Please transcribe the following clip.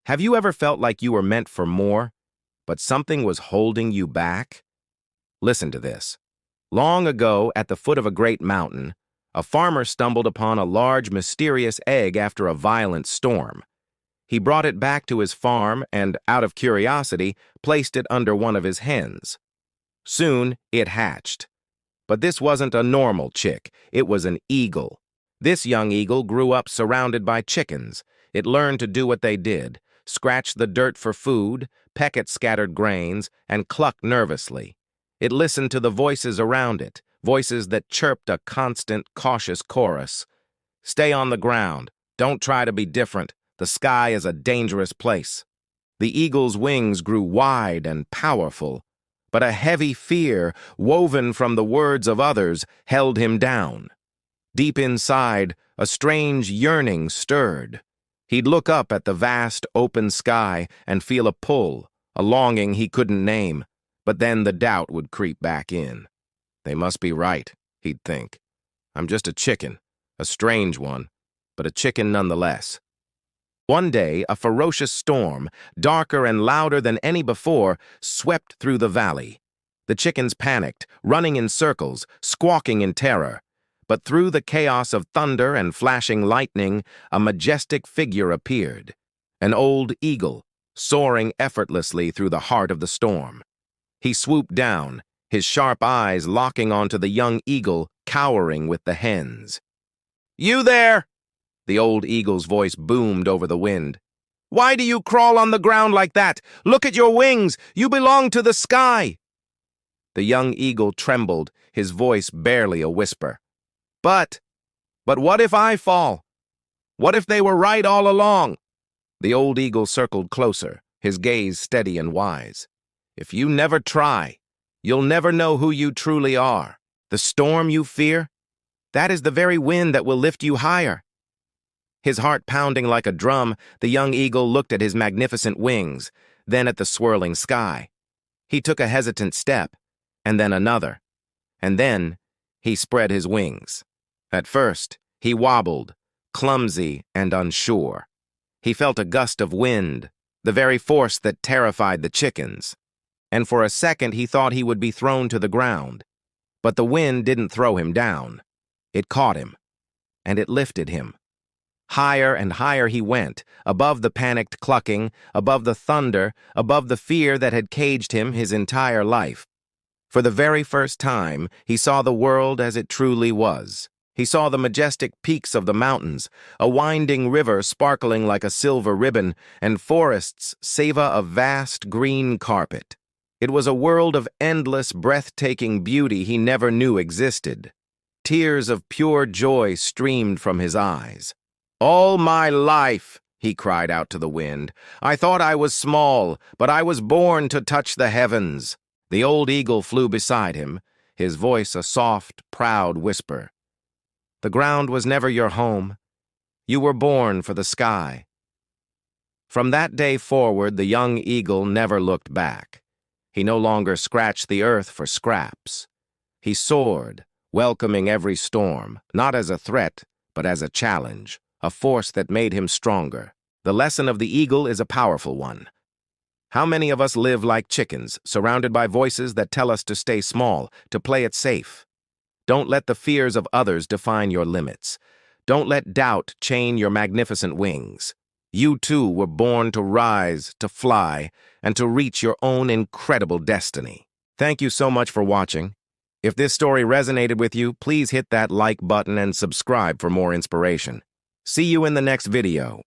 Have you ever felt like you were meant for more, but something was holding you back? Listen to this. Long ago, at the foot of a great mountain, a farmer stumbled upon a large, mysterious egg after a violent storm. He brought it back to his farm and, out of curiosity, placed it under one of his hens. Soon, it hatched. But this wasn't a normal chick, it was an eagle. This young eagle grew up surrounded by chickens. It learned to do what they did, scratch the dirt for food, peck at scattered grains, and cluck nervously. It listened to the voices around it, voices that chirped a constant, cautious chorus. Stay on the ground. Don't try to be different. The sky is a dangerous place. The eagle's wings grew wide and powerful, but a heavy fear, woven from the words of others, held him down. Deep inside, a strange yearning stirred. He'd look up at the vast, open sky and feel a pull, a longing he couldn't name, but then the doubt would creep back in. They must be right, he'd think. I'm just a chicken, a strange one, but a chicken nonetheless. One day, a ferocious storm, darker and louder than any before, swept through the valley. The chickens panicked, running in circles, squawking in terror. But through the chaos of thunder and flashing lightning, a majestic figure appeared. An old eagle, soaring effortlessly through the heart of the storm. He swooped down, his sharp eyes locking onto the young eagle, cowering with the hens. "You there!" The old eagle's voice boomed over the wind. "Why do you crawl on the ground like that? Look at your wings! You belong to the sky!" The young eagle trembled, his voice barely a whisper. But what if I fall? What if they were right all along?" The old eagle circled closer, his gaze steady and wise. "If you never try, you'll never know who you truly are. The storm you fear, that is the very wind that will lift you higher." His heart pounding like a drum, the young eagle looked at his magnificent wings, then at the swirling sky. He took a hesitant step, and then another, and then he spread his wings. At first, he wobbled, clumsy and unsure. He felt a gust of wind, the very force that terrified the chickens. And for a second he thought he would be thrown to the ground. But the wind didn't throw him down. It caught him, and it lifted him. Higher and higher he went, above the panicked clucking, above the thunder, above the fear that had caged him his entire life. For the very first time, he saw the world as it truly was. He saw the majestic peaks of the mountains, a winding river sparkling like a silver ribbon, and forests savor a vast green carpet. It was a world of endless, breathtaking beauty he never knew existed. Tears of pure joy streamed from his eyes. "All my life," he cried out to the wind, "I thought I was small, but I was born to touch the heavens." The old eagle flew beside him, his voice a soft, proud whisper. "The ground was never your home. You were born for the sky." From that day forward, the young eagle never looked back. He no longer scratched the earth for scraps. He soared, welcoming every storm, not as a threat, but as a challenge, a force that made him stronger. The lesson of the eagle is a powerful one. How many of us live like chickens, surrounded by voices that tell us to stay small, to play it safe? Don't let the fears of others define your limits. Don't let doubt chain your magnificent wings. You too were born to rise, to fly, and to reach your own incredible destiny. Thank you so much for watching. If this story resonated with you, please hit that like button and subscribe for more inspiration. See you in the next video.